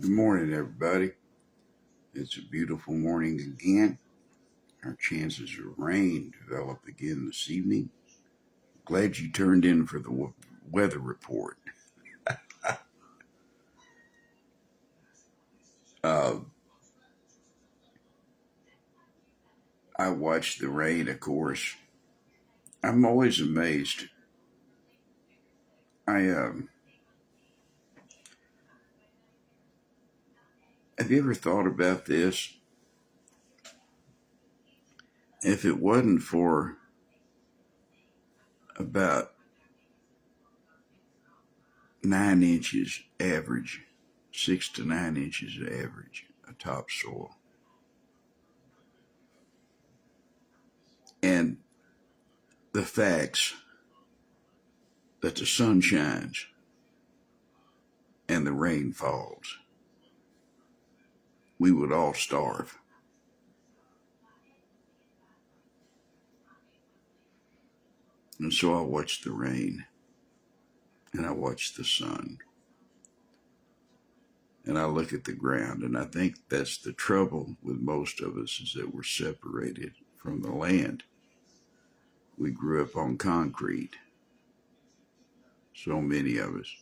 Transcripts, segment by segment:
Good morning, everybody. It's a beautiful morning again. Our chances of rain develop again this evening. Glad you turned in for the weather report. Uh, I watched the rain, of course. I'm always amazed. I Have you ever thought about this? If it wasn't for about 9 inches average, 6 to 9 inches average of topsoil, and the facts that the sun shines and the rain falls, we would all starve. And so I watched the rain and I watched the sun and I look at the ground, and I think that's the trouble with most of us, is that we're separated from the land. We grew up on concrete, so many of us.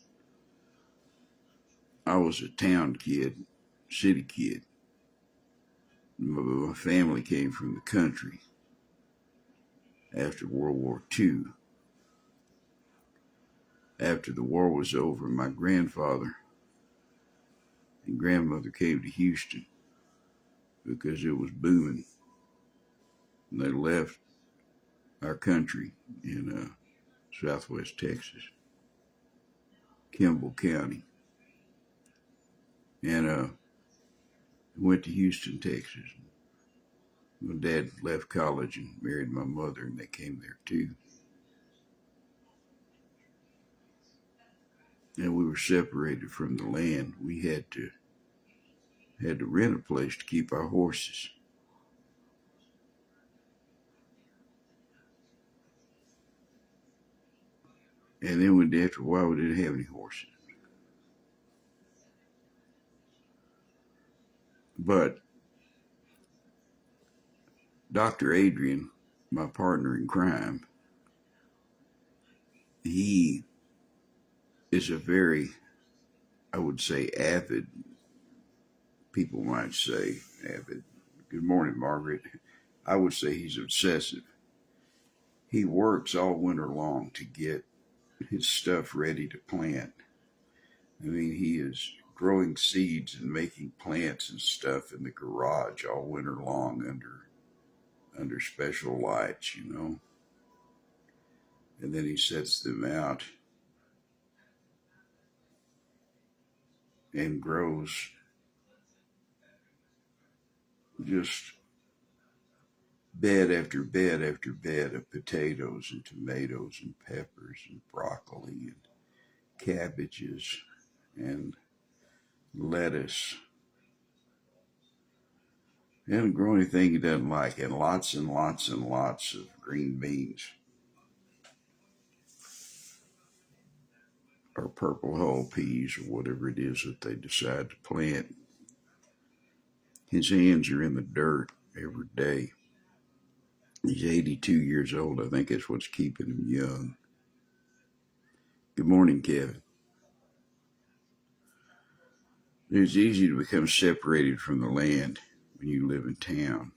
I was a town kid, city kid. My family came from the country after World War II. After the war was over, my grandfather and grandmother came to Houston because it was booming. And they left our country in southwest Texas, Kimball County, and went to Houston, Texas. My dad left college and married my mother, and they came there too. And we were separated from the land. We had to rent a place to keep our horses. And then after a while, we didn't have any horses. But Dr. Adrian, my partner in crime, he is a very, I would say, avid, people might say avid. Good morning, Margaret. I would say he's obsessive. He works all winter long to get his stuff ready to plant. I mean, he is growing seeds and making plants and stuff in the garage all winter long under special lights, And then he sets them out and grows just bed after bed after bed of potatoes and tomatoes and peppers and broccoli and cabbages and lettuce. He doesn't grow anything he doesn't like, and lots and lots and lots of green beans or purple hull peas or whatever it is that they decide to plant. His hands are in the dirt every day. He's 82 years old. I think that's what's keeping him young. Good morning, Kevin. It's easy to become separated from the land when you live in town.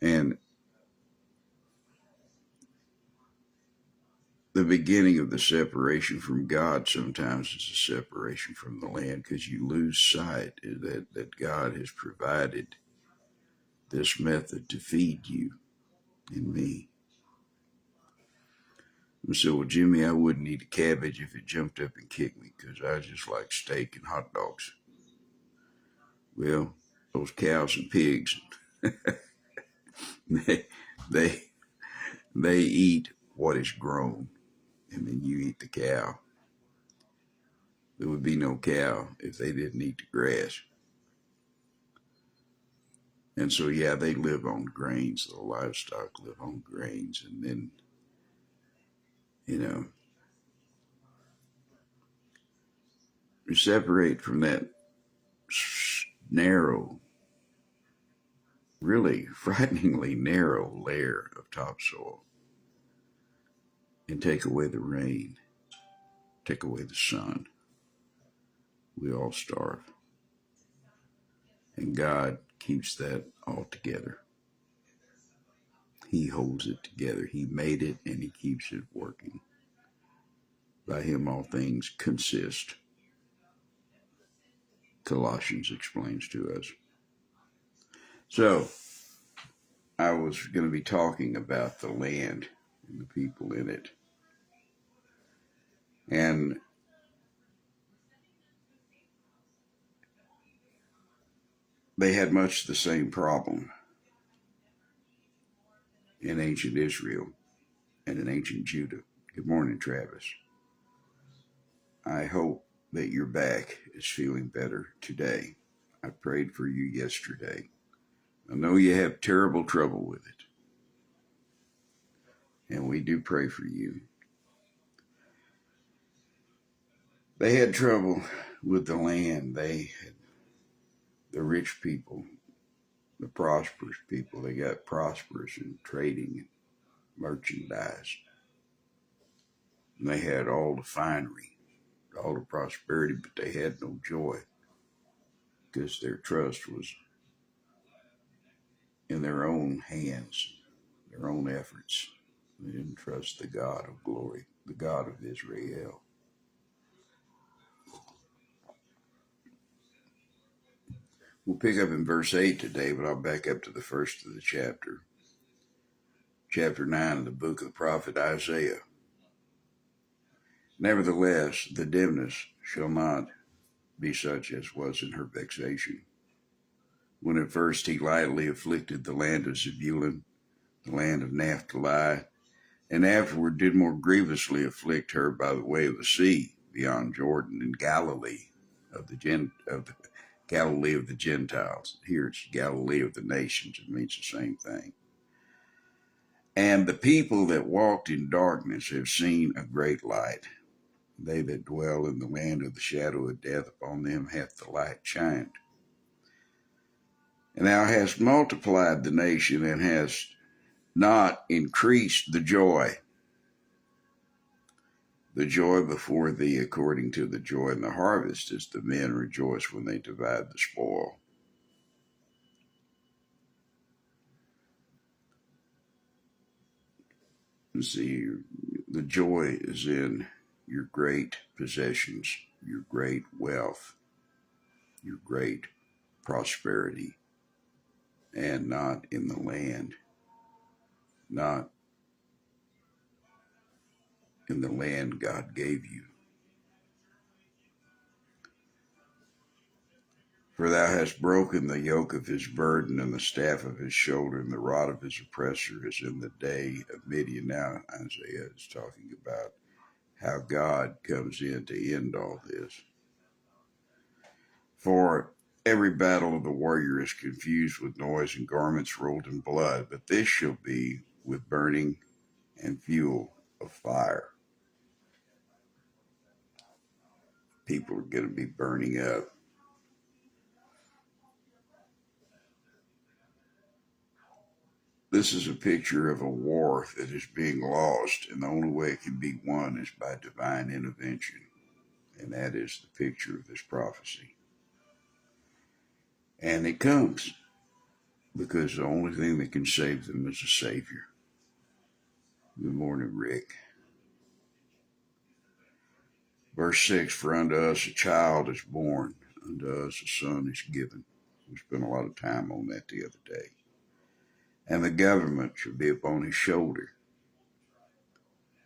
And the beginning of the separation from God sometimes is a separation from the land, because you lose sight that God has provided this method to feed you and me. And so, well, Jimmy, I wouldn't eat a cabbage if it jumped up and kicked me, because I just like steak and hot dogs. Well, those cows and pigs, they, they, they eat what is grown, and then you eat the cow. There would be no cow if they didn't eat the grass. And so, yeah, they live on grains. The livestock live on grains. And then, you know, separate from that narrow, really frighteningly narrow layer of topsoil and take away the rain, take away the sun, we all starve. And God keeps that all together. He holds it together. He made it and he keeps it working. By him all things consist. Colossians explains to us. So, I was going to be talking about the land and the people in it. And they had much the same problem in ancient Israel and in ancient Judah. Good morning, Travis. I hope that your back is feeling better today. I prayed for you yesterday. I know you have terrible trouble with it. And we do pray for you. They had trouble with the land. They had the rich people, the prosperous people. They got prosperous in trading and merchandise. And they had all the finery, all the prosperity, but they had no joy because their trust was in their own hands, their own efforts. They didn't trust the God of glory, the God of Israel. We'll pick up in verse 8 today, but I'll back up to the first of the chapter. Chapter 9 of the book of the prophet Isaiah. Nevertheless, the dimness shall not be such as was in her vexation, when at first he lightly afflicted the land of Zebulun, the land of Naphtali, and afterward did more grievously afflict her by the way of the sea, beyond Jordan, in Galilee of the Galilee of the Gentiles. Here it's Galilee of the nations. It means the same thing. And the people that walked in darkness have seen a great light. They that dwell in the land of the shadow of death, upon them hath the light shined. And thou hast multiplied the nation, and hast not increased the joy. The joy before thee, according to the joy in the harvest, as the men rejoice when they divide the spoil. You see, the joy is in your great possessions, your great wealth, your great prosperity, and not in the land, not in the land God gave you. For thou hast broken the yoke of his burden and the staff of his shoulder, and the rod of his oppressor, as in the day of Midian. Now Isaiah is talking about how God comes in to end all this. For every battle of the warrior is confused with noise and garments rolled in blood, but this shall be with burning and fuel of fire. People are going to be burning up. This is a picture of a war that is being lost, and the only way it can be won is by divine intervention. And that is the picture of this prophecy. And it comes because the only thing that can save them is a Savior. Good morning, Rick. Verse 6, for unto us a child is born, unto us a son is given. We spent a lot of time on that the other day. And the government shall be upon his shoulder,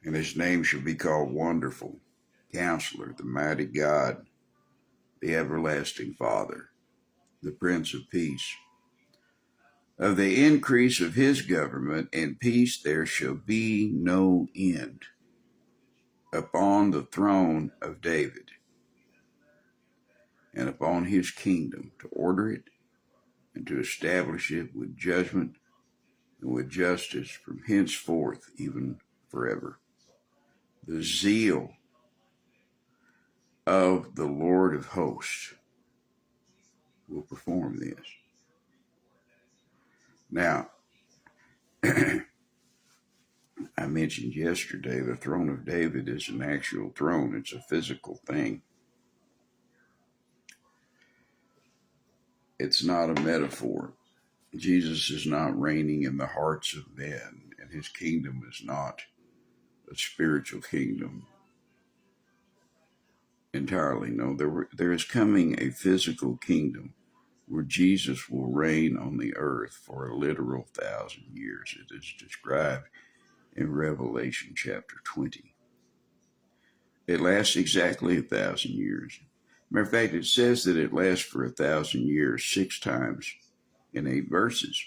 and his name shall be called Wonderful, Counselor, the Mighty God, the Everlasting Father, the Prince of Peace. Of the increase of his government and peace there shall be no end upon the throne of David and upon his kingdom, to order it and to establish it with judgment and with justice from henceforth even forever. The zeal of the Lord of hosts will perform this. Now, I mentioned yesterday the throne of David is an actual throne. It's a physical thing. It's not a metaphor. Jesus is not reigning in the hearts of men, and his kingdom is not a spiritual kingdom entirely. No, there is coming a physical kingdom where Jesus will reign on the earth for a literal 1,000 years. It is described in Revelation chapter 20. It lasts exactly 1,000 years. Matter of fact, it says that it lasts for 1,000 years 6 times in 8 verses.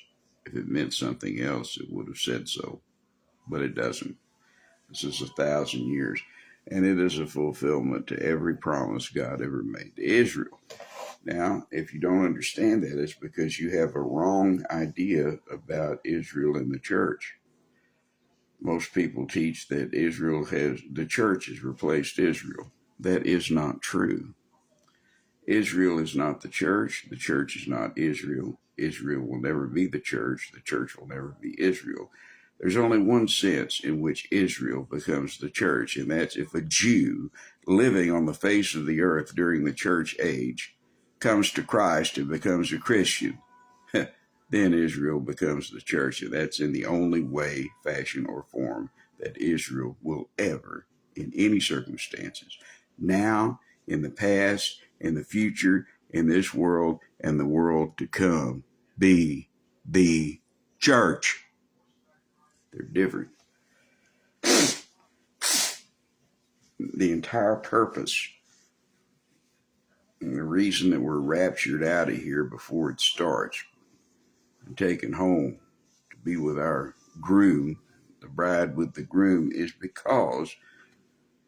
If it meant something else, it would have said so, but it doesn't. This is 1,000 years, and it is a fulfillment to every promise God ever made to Israel. Now, if you don't understand that, it's because you have a wrong idea about Israel and the church. Most people teach that the church has replaced Israel. That is not true. Israel is not the church is not Israel. Israel will never be the church will never be Israel. There's only one sense in which Israel becomes the church, and that's if a Jew living on the face of the earth during the church age comes to Christ and becomes a Christian. Then Israel becomes the church, and that's in the only way, fashion, or form that Israel will ever, in any circumstances, now, in the past, in the future, in this world, and the world to come, be the church. They're different. The entire purpose and the reason that we're raptured out of here before it starts and taken home to be with our groom, the bride with the groom, is because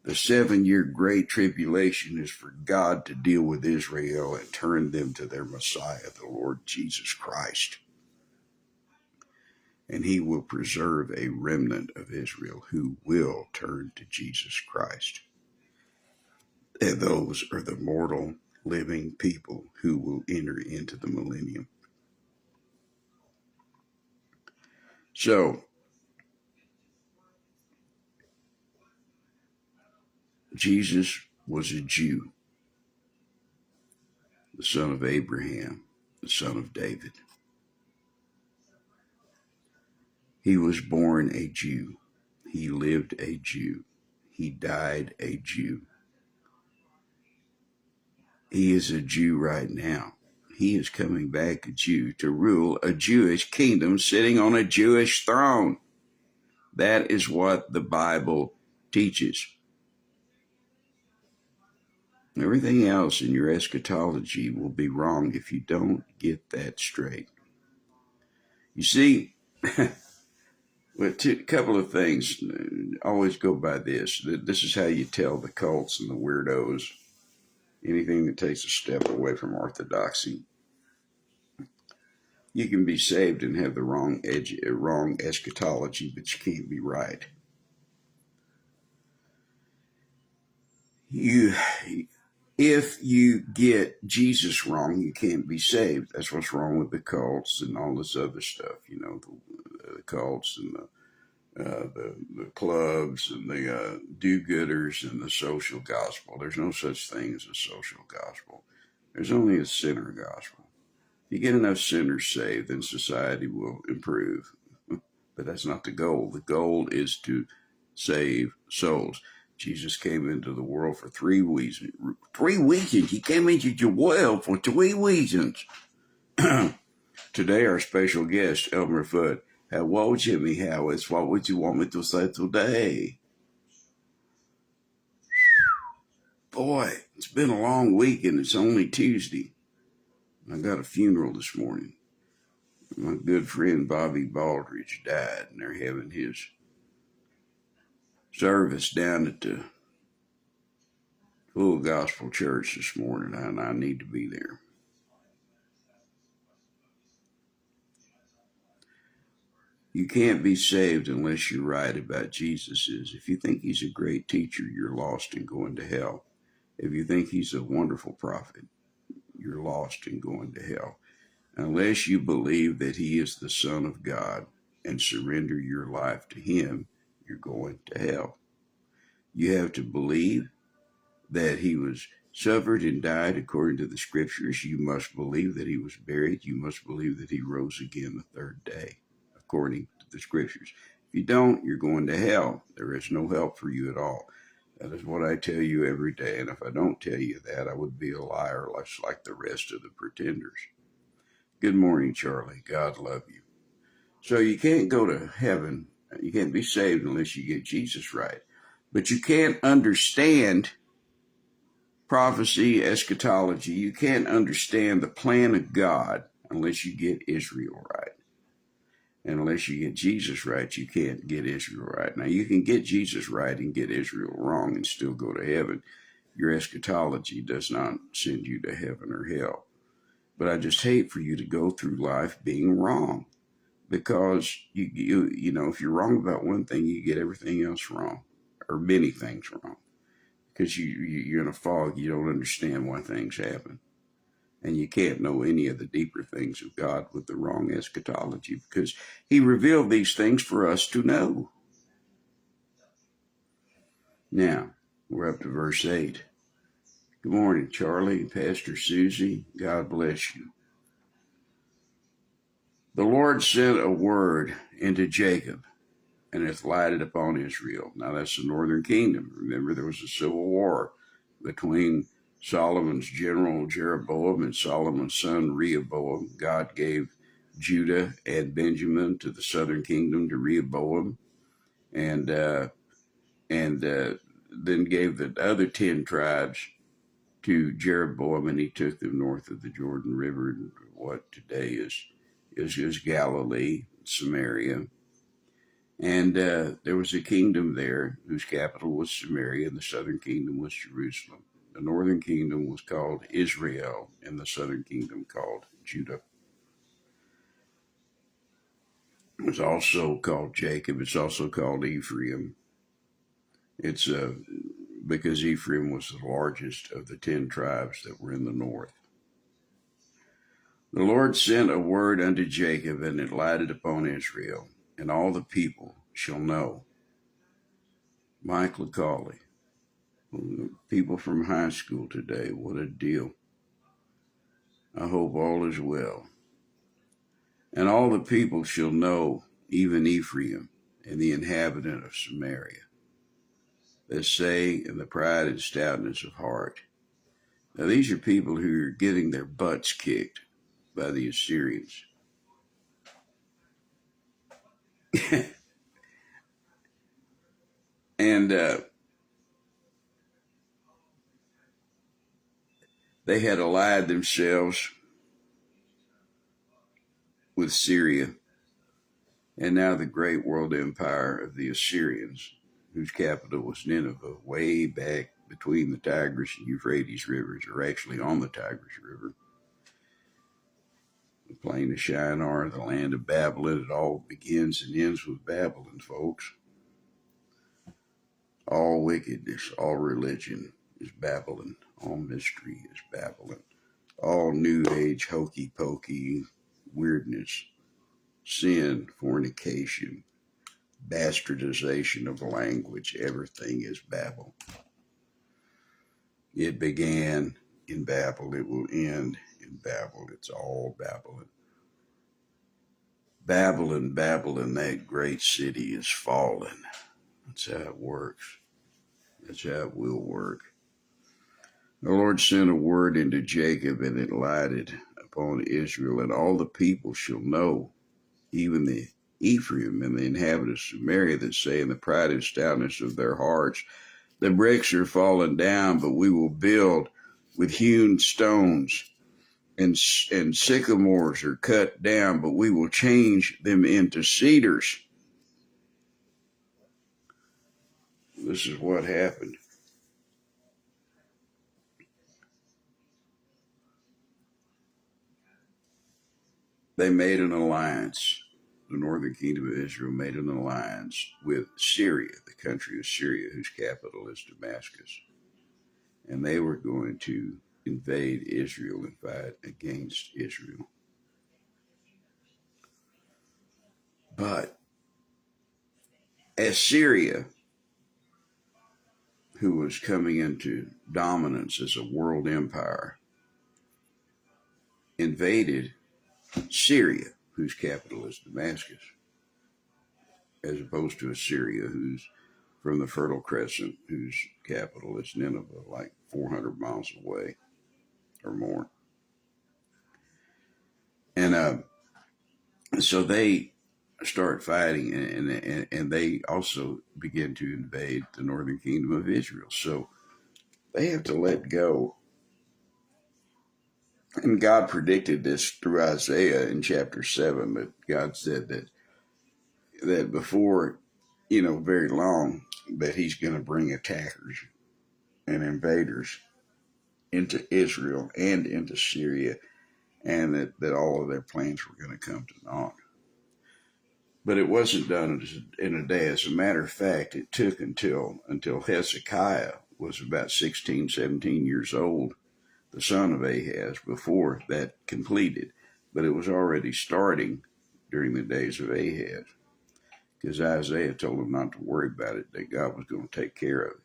the 7-year great tribulation is for God to deal with Israel and turn them to their Messiah, the Lord Jesus Christ. And he will preserve a remnant of Israel who will turn to Jesus Christ. And those are the mortal living people who will enter into the millennium. So, Jesus was a Jew, the son of Abraham, the son of David. He was born a Jew. He lived a Jew. He died a Jew. He is a Jew right now. He is coming back a Jew to rule a Jewish kingdom sitting on a Jewish throne. That is what the Bible teaches. Everything else in your eschatology will be wrong if you don't get that straight. You see, a couple of things always go by this. This is how you tell the cults and the weirdos, anything that takes a step away from orthodoxy. You can be saved and have the wrong eschatology, but you can't be right. If you get Jesus wrong, you can't be saved. That's what's wrong with the cults and all this other stuff. You know, the cults and the clubs and the do-gooders and the social gospel. There's no such thing as a social gospel. There's only a sinner gospel. If you get enough sinners saved, then society will improve. But that's not the goal. The goal is to save souls. Jesus came into the world for 3 reasons. 3 reasons. He came into the world for 3 reasons. Today, our special guest, Elmer Fudd. Hello, Jimmy Howitz. What would you want me to say today? Boy, it's been a long week and it's only Tuesday. I got a funeral this morning. My good friend Bobby Baldridge died, and they're having his service down at the Full Gospel Church this morning, and I need to be there. You can't be saved unless you're right about Jesus is. If you think he's a great teacher, you're lost and going to hell. If you think he's a wonderful prophet, you're lost and going to hell. Unless you believe that he is the Son of God and surrender your life to him, you're going to hell. You have to believe that he was suffered and died according to the scriptures. You must believe that he was buried. You must believe that he rose again the third day, according to the scriptures. If you don't, you're going to hell. There is no help for you at all. That is what I tell you every day. And if I don't tell you that, I would be a liar, like the rest of the pretenders. Good morning, Charlie. God love you. So you can't go to heaven. You can't be saved unless you get Jesus right. But you can't understand prophecy, eschatology. You can't understand the plan of God unless you get Israel right. And unless you get Jesus right, you can't get Israel right. Now, you can get Jesus right and get Israel wrong and still go to heaven. Your eschatology does not send you to heaven or hell. But I just hate for you to go through life being wrong, because you know, if you're wrong about one thing, you get everything else wrong, or many things wrong, because you're in a fog. You don't understand why things happen. And you can't know any of the deeper things of God with the wrong eschatology, because he revealed these things for us to know. Now, we're up to verse 8. Good morning, Charlie, Pastor Susie. God bless you. The Lord sent a word into Jacob, and hath lighted upon Israel. Now that's the northern kingdom. Remember, there was a civil war between Solomon's general Jeroboam and Solomon's son Rehoboam. God gave Judah and Benjamin to the southern kingdom to Rehoboam, and then gave the other 10 tribes to Jeroboam, and he took them north of the Jordan River, in what today is Galilee, Samaria. And there was a kingdom there whose capital was Samaria, and the southern kingdom was Jerusalem. The northern kingdom was called Israel, and the southern kingdom called Judah. It was also called Jacob. It's also called Ephraim. It's because Ephraim was the largest of the 10 tribes that were in the north. The Lord sent a word unto Jacob, and it lighted upon Israel, and all the people shall know. Mike LaCauley. People from high school today, what a deal. I hope all is well. And all the people shall know, even Ephraim, and the inhabitant of Samaria, that say in the pride and stoutness of heart. Now these are people who are getting their butts kicked by the Assyrians. And they had allied themselves with Syria, and now the great world empire of the Assyrians, whose capital was Nineveh, way back between the Tigris and Euphrates rivers, or actually on the Tigris River. The plain of Shinar, the land of Babylon. It all begins and ends with Babylon, folks. All wickedness, all religion is Babylon. All mystery is Babylon. All New Age hokey pokey weirdness, sin, fornication, bastardization of language, everything is Babel. It began in Babel, it will end in Babel. It's all Babylon. Babylon, Babylon, that great city is fallen. That's how it works. That's how it will work. The Lord sent a word into Jacob, and it lighted upon Israel, and all the people shall know, even the Ephraim and the inhabitants of Samaria, that say in the pride and stoutness of their hearts, the bricks are fallen down, but we will build with hewn stones, and sycamores are cut down, but we will change them into cedars. This is what happened. They made an alliance. The northern kingdom of Israel made an alliance with Syria, the country of Syria, whose capital is Damascus. and they were going to invade Israel and fight against Israel. But Assyria, who was coming into dominance as a world empire, invaded Syria, whose capital is Damascus, as opposed to Assyria, who's from the Fertile Crescent, whose capital is Nineveh, like 400 miles away or more. And so they start fighting, and they also begin to invade the northern kingdom of Israel. So they have to let go. And God predicted this through Isaiah in chapter 7, that God said that before, very long, that he's going to bring attackers and invaders into Israel and into Syria, and that all of their plans were going to come to naught. But it wasn't done in a day. As a matter of fact, it took until Hezekiah was about 16, 17 years old, the son of Ahaz, before that completed. But it was already starting during the days of Ahaz, because Isaiah told him not to worry about it, that God was going to take care of it.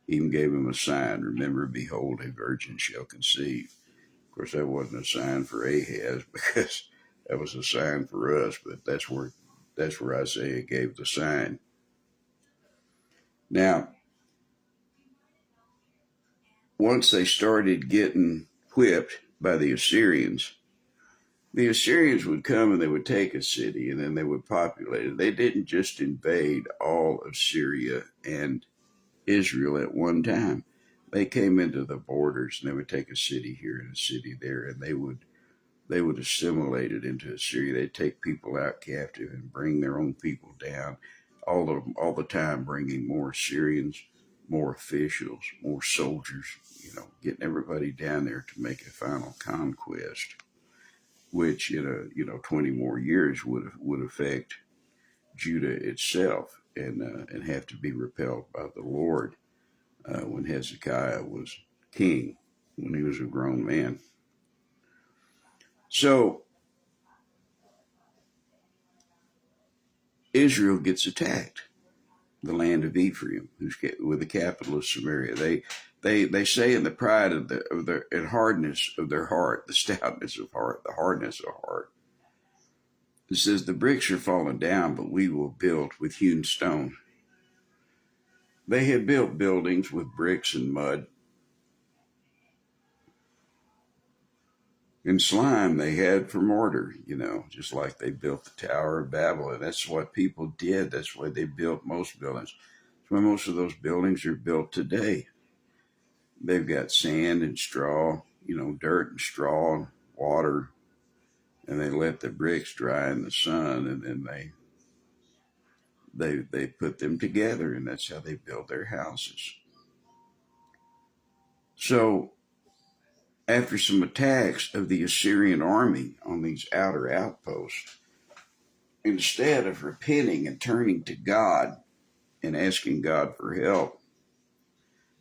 He even gave him a sign: remember, behold, a virgin shall conceive. Of course, that wasn't a sign for Ahaz, because that was a sign for us, but that's where Isaiah gave the sign. Now, once they started getting whipped by the Assyrians would come and they would take a city, and then they would populate it. They didn't just invade all of Syria and Israel at one time. They came into the borders, and they would take a city here and a city there, and they would assimilate it into Assyria. They'd take people out captive and bring their own people down, all the time bringing more Assyrians, more officials, more soldiers, getting everybody down there to make a final conquest, which in 20 more years would affect Judah itself, and have to be repelled by the Lord when Hezekiah was king, when he was a grown man. So Israel gets attacked, the land of Ephraim, with the capital of Samaria. They say, in the pride of their and hardness of their heart, the stoutness of heart, the hardness of heart. It says, the bricks are fallen down, but we will build with hewn stone. They had built buildings with bricks and mud and slime they had for mortar, just like they built the Tower of Babel. And that's what people did. That's why they built most buildings. That's why most of those buildings are built today. They've got sand and straw, dirt and straw and water, and they let the bricks dry in the sun, and then they put them together, and that's how they build their houses. So after some attacks of the Assyrian army on these outer outposts, instead of repenting and turning to God and asking God for help,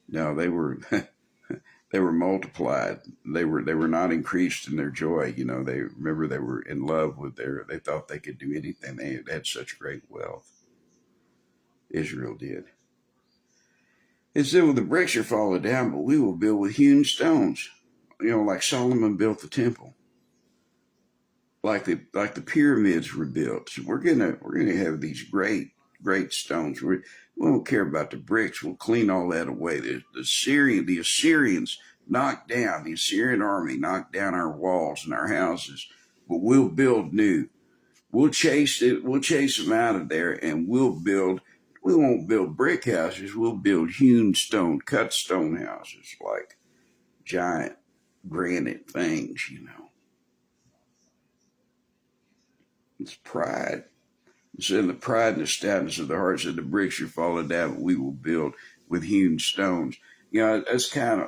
no, they were they were multiplied. They were not increased in their joy. They were in love with they thought they could do anything. They had such great wealth. Israel did. It said, well, the bricks are falling down, but we will build with hewn stones. Like Solomon built the temple, like the pyramids were built. So we're gonna have these great stones. We don't care about the bricks. We'll clean all that away. The Assyrians knocked down, the Assyrian army knocked down our walls and our houses, but we'll build new. We'll chase them out of there, and we'll build. We won't build brick houses. We'll build hewn stone, cut stone houses, like giant granite things, It's pride. It's in the pride and the stoutness of the heart, said, the bricks are falling down, but we will build with hewn stones. That's kind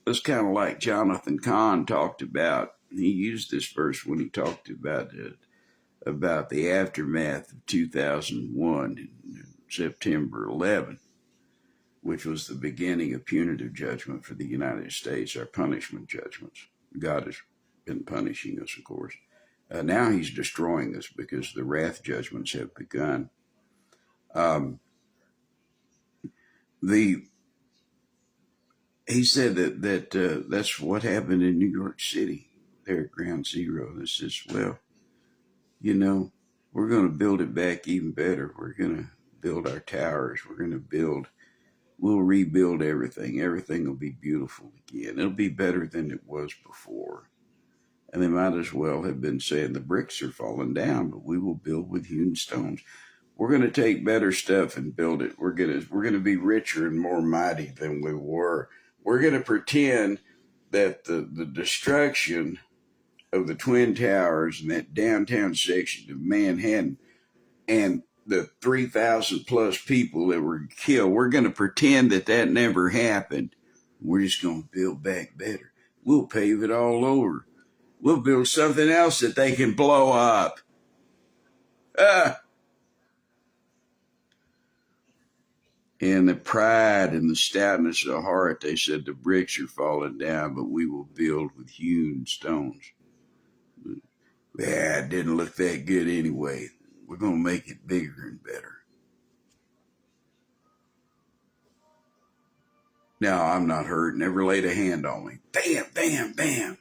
of like Jonathan Cahn talked about. He used this verse when he talked about the aftermath of 2001, September 11. which was the beginning of punitive judgment for the United States, our punishment judgments. God has been punishing us, of course. Now he's destroying us because the wrath judgments have begun. Um, the He said that's what happened in New York City, there at Ground Zero. This says, well, you know, we're going to build it back even better. We're going to build our towers. We'll rebuild everything. Everything will be beautiful again. It'll be better than it was before. And they might as well have been saying the bricks are falling down, but we will build with hewn stones. We're going to take better stuff and build it. We're going to be richer and more mighty than we were. We're going to pretend that the destruction of the Twin Towers and that downtown section of Manhattan and the 3,000 plus people that were killed, we're going to pretend that never happened. We're just going to build back better. We'll pave it all over. We'll build something else that they can blow up. And the pride and the stoutness of heart, they said the bricks are falling down, but we will build with hewn stones. Yeah, it didn't look that good anyway. We're going to make it bigger and better. Now, I'm not hurt. Never laid a hand on me. Bam, bam, bam.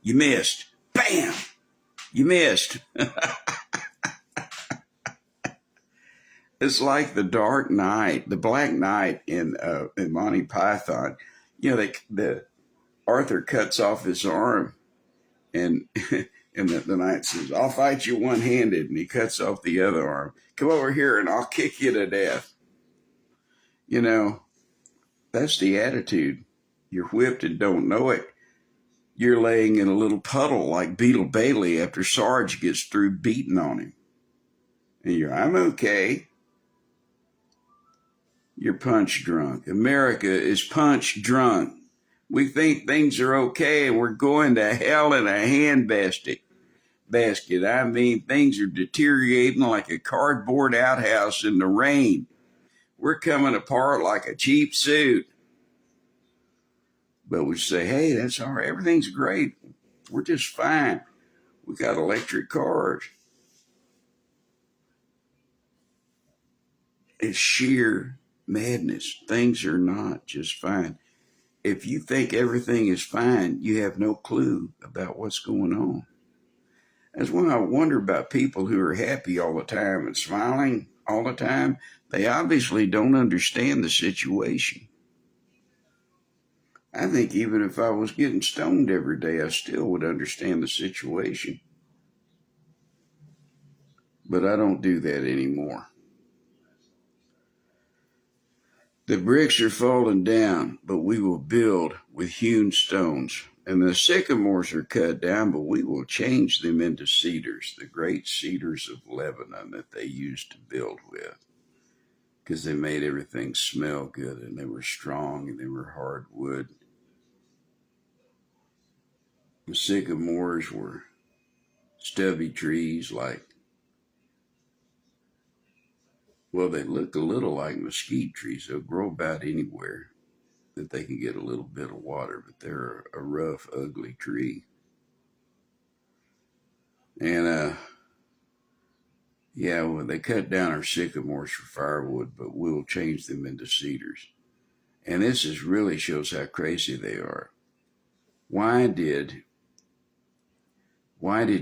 You missed. Bam. You missed. It's like the Dark Knight, the Black Knight in Monty Python. You know, the Arthur cuts off his arm, and and the knight says, "I'll fight you one-handed," and he cuts off the other arm. Come over here, and I'll kick you to death. You know, that's the attitude. You're whipped and don't know it. You're laying in a little puddle like Beetle Bailey after Sarge gets through beating on him. And I'm okay. You're punch drunk. America is punch drunk. We think things are okay and we're going to hell in a handbasket. I mean, things are deteriorating like a cardboard outhouse in the rain. We're coming apart like a cheap suit. But we say, hey, that's all right. Everything's great. We're just fine. We got electric cars. It's sheer madness. Things are not just fine. If you think everything is fine, you have no clue about what's going on. That's when I wonder about people who are happy all the time and smiling all the time. They obviously don't understand the situation. I think even if I was getting stoned every day, I still would understand the situation. But I don't do that anymore. The bricks are falling down, but we will build with hewn stones. And the sycamores are cut down, but we will change them into cedars, the great cedars of Lebanon that they used to build with. Because they made everything smell good, and they were strong, and they were hardwood. The sycamores were stubby trees they look a little like mesquite trees. They'll grow about anywhere that they can get a little bit of water, but they're a rough, ugly tree. And they cut down our sycamores for firewood, but we'll change them into cedars. And this really shows how crazy they are. Why did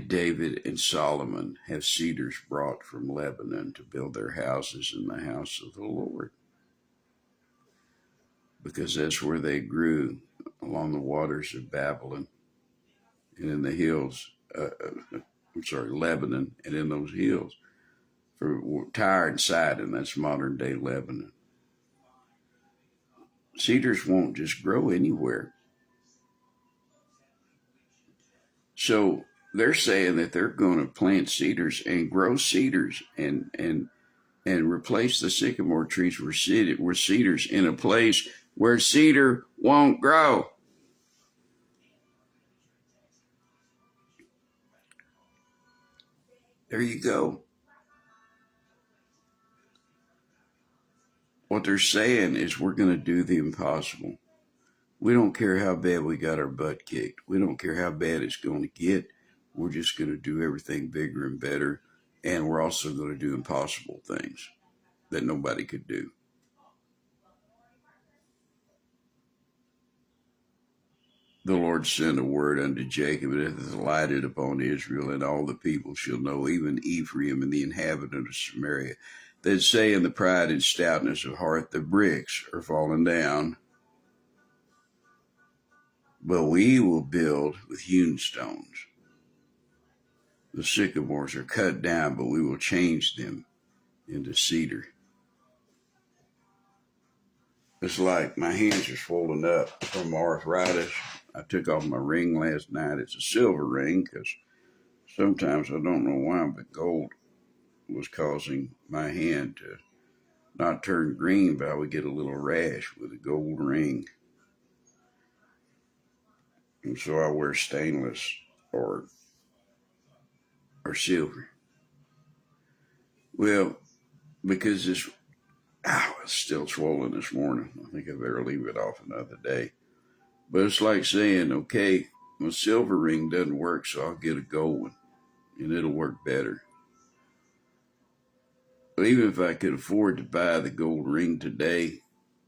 David and Solomon have cedars brought from Lebanon to build their houses in the house of the Lord? Because that's where they grew, along the waters of Babylon and in the hills, Lebanon, and in those hills for Tyre and Sidon. That's modern day Lebanon. Cedars won't just grow anywhere. So they're saying that they're going to plant cedars and grow cedars and replace the sycamore trees with cedars in a place where cedar won't grow. There you go. Well, what they're saying is we're going to do the impossible. We don't care how bad we got our butt kicked. We don't care how bad it's going to get. We're just going to do everything bigger and better. And we're also going to do impossible things that nobody could do. The Lord sent a word unto Jacob, and it hath lighted upon Israel, and all the people shall know, even Ephraim and the inhabitant of Samaria, that say in the pride and stoutness of heart, the bricks are fallen down, but we will build with hewn stones. The sycamores are cut down, but we will change them into cedar. It's like my hands are swollen up from arthritis. I took off my ring last night. It's a silver ring because sometimes I don't know why, but gold was causing my hand to not turn green, but I would get a little rash with a gold ring. And so I wear stainless or silver. Well, because it's still swollen this morning. I think I better leave it off another day. But it's like saying, okay, my silver ring doesn't work, so I'll get a gold one, and it'll work better. But even if I could afford to buy the gold ring today,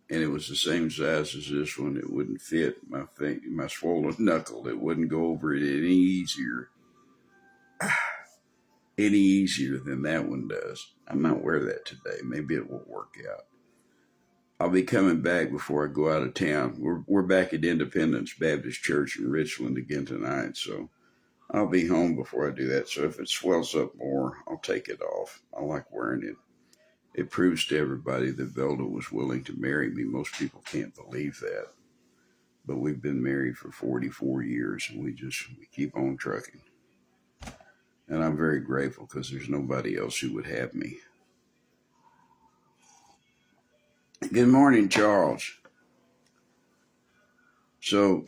and it was the same size as this one, it wouldn't fit my swollen knuckle. It wouldn't go over it any easier than that one does. I might wear that today. Maybe it will work out. I'll be coming back before I go out of town. We're back at Independence Baptist Church in Richland again tonight, so I'll be home before I do that. So if it swells up more, I'll take it off. I like wearing it. It proves to everybody that Velda was willing to marry me. Most people can't believe that. But we've been married for 44 years, and we keep on trucking. And I'm very grateful because there's nobody else who would have me. Good morning, Charles. So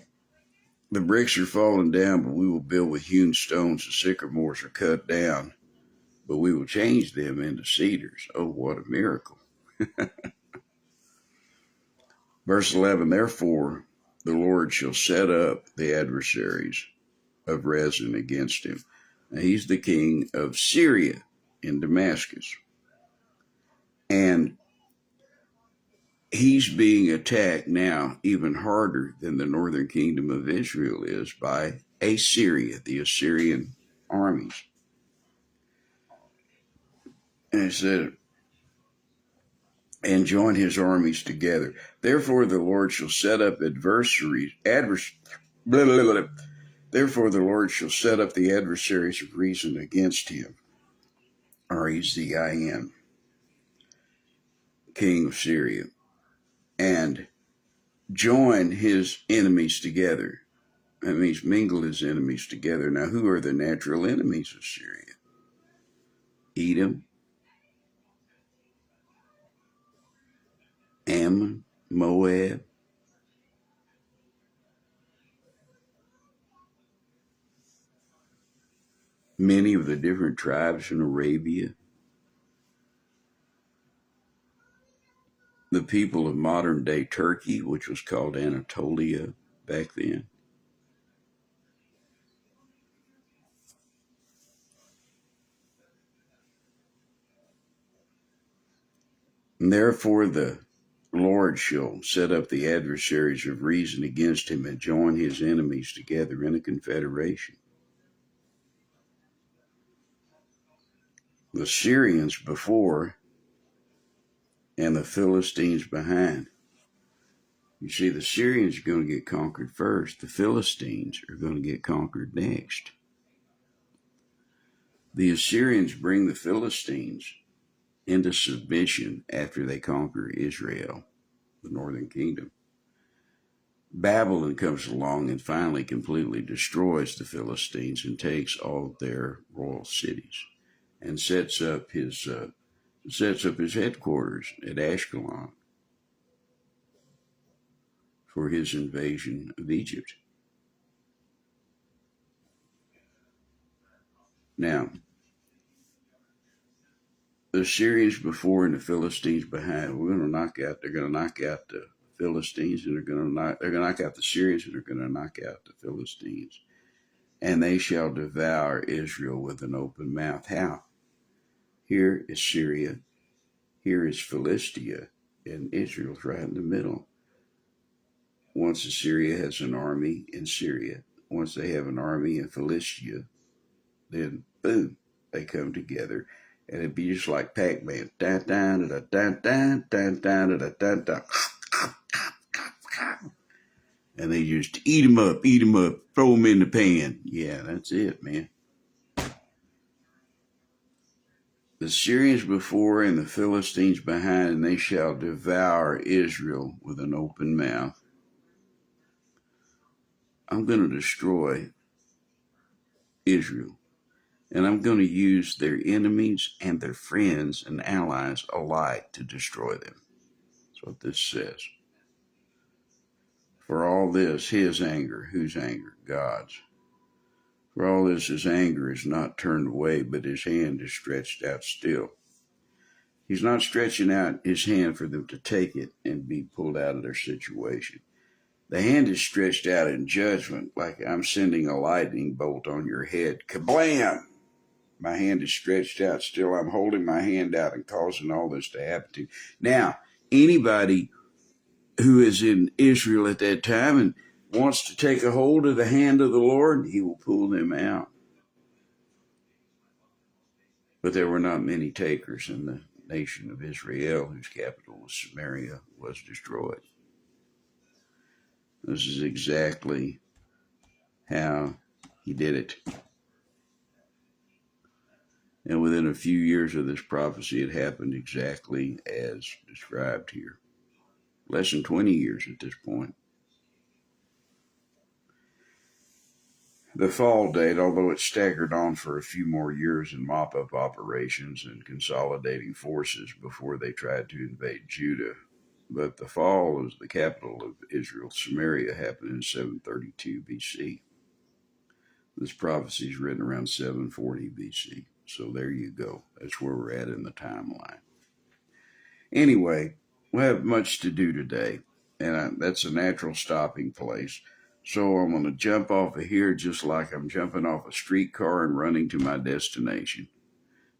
the bricks are falling down, but we will build with hewn stones. The sycamores are cut down, but we will change them into cedars. Oh, what a miracle. Verse 11, therefore the Lord shall set up the adversaries of Rezin against him. Now, he's the king of Syria in Damascus. And he's being attacked now even harder than the northern kingdom of Israel is by Assyria, the Assyrian armies. And it said, and join his armies together. Therefore the Lord shall set up Therefore the Lord shall set up the adversaries of reason against him. R-E-Z-I-N, king of Syria, and join his enemies together. That means mingle his enemies together. Now, who are the natural enemies of Syria? Edom, Ammon, Moab, many of the different tribes in Arabia, the people of modern-day Turkey, which was called Anatolia back then. And therefore the Lord shall set up the adversaries of reason against him and join his enemies together in a confederation. The Syrians before and the Philistines behind. You see, the Syrians are going to get conquered first. The Philistines are going to get conquered next. The Assyrians bring the Philistines into submission after they conquer Israel, the northern kingdom. Babylon comes along and finally completely destroys the Philistines and takes all their royal cities and sets up his headquarters at Ashkelon for his invasion of Egypt. Now, the Syrians before and the Philistines behind. They're going to knock out the Philistines, and they're going to knock out the Syrians, and they're going to knock out the Philistines. And they shall devour Israel with an open mouth. How? Here is Syria, here is Philistia, and Israel's right in the middle. Once Assyria has an army in Syria, once they have an army in Philistia, then boom, they come together, and it'd be just like Pac-Man. And they just eat them up, throw them in the pan. Yeah, that's it, man. The Syrians before and the Philistines behind, and they shall devour Israel with an open mouth. I'm going to destroy Israel, and I'm going to use their enemies and their friends and allies alike to destroy them. That's what this says. For all this, his anger, whose anger? God's. For all this, his anger is not turned away, but his hand is stretched out still. He's not stretching out his hand for them to take it and be pulled out of their situation. The hand is stretched out in judgment, like I'm sending a lightning bolt on your head. Kablam! My hand is stretched out still. I'm holding my hand out and causing all this to happen to you. Now, anybody who is in Israel at that time and wants to take a hold of the hand of the Lord, he will pull them out. But there were not many takers, and the nation of Israel, whose capital was Samaria, was destroyed. This is exactly how he did it. And within a few years of this prophecy, it happened exactly as described here. Less than 20 years at this point. The fall date, although it staggered on for a few more years in mop-up operations and consolidating forces before they tried to invade Judah, but the fall of the capital of Israel, Samaria, happened in 732 BC. This prophecy is written around 740 BC. So there you go. That's where we're at in the timeline. Anyway, we have much to do today, and that's a natural stopping place. So I'm going to jump off of here just like I'm jumping off a streetcar and running to my destination.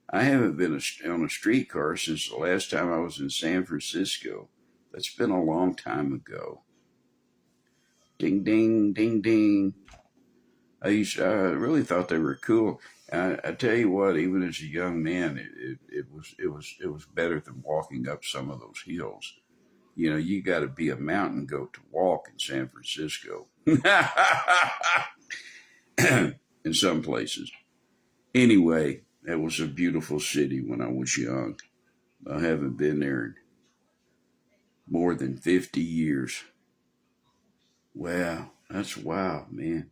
I haven't been on a streetcar since the last time I was in San Francisco. That's been a long time ago. Ding, ding, ding, ding. I really thought they were cool. I tell you what, even as a young man, it was better than walking up some of those hills. You know, you got to be a mountain goat to walk in San Francisco. In some places. Anyway, that was a beautiful city when I was young. I haven't been there in more than 50 years. Wow, that's wild, man.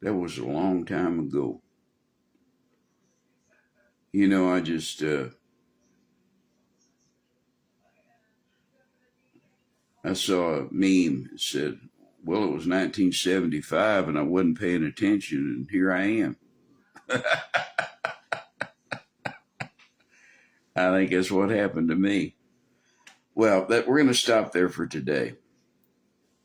That was a long time ago. You know, I saw a meme that said, well, it was 1975 and I wasn't paying attention, and here I am. I think that's what happened to me. Well, we're going to stop there for today.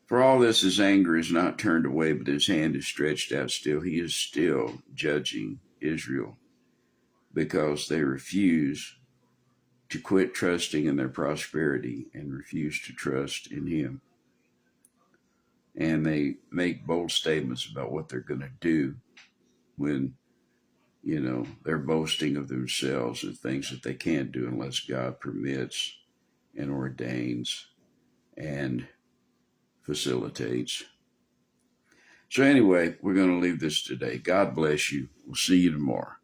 For all this, his anger is not turned away, but his hand is stretched out still. He is still judging Israel because they refuse to quit trusting in their prosperity and refuse to trust in him. And they make bold statements about what they're going to do when, you know, they're boasting of themselves and things that they can't do unless God permits and ordains and facilitates. So anyway, we're going to leave this today. God bless you. We'll see you tomorrow.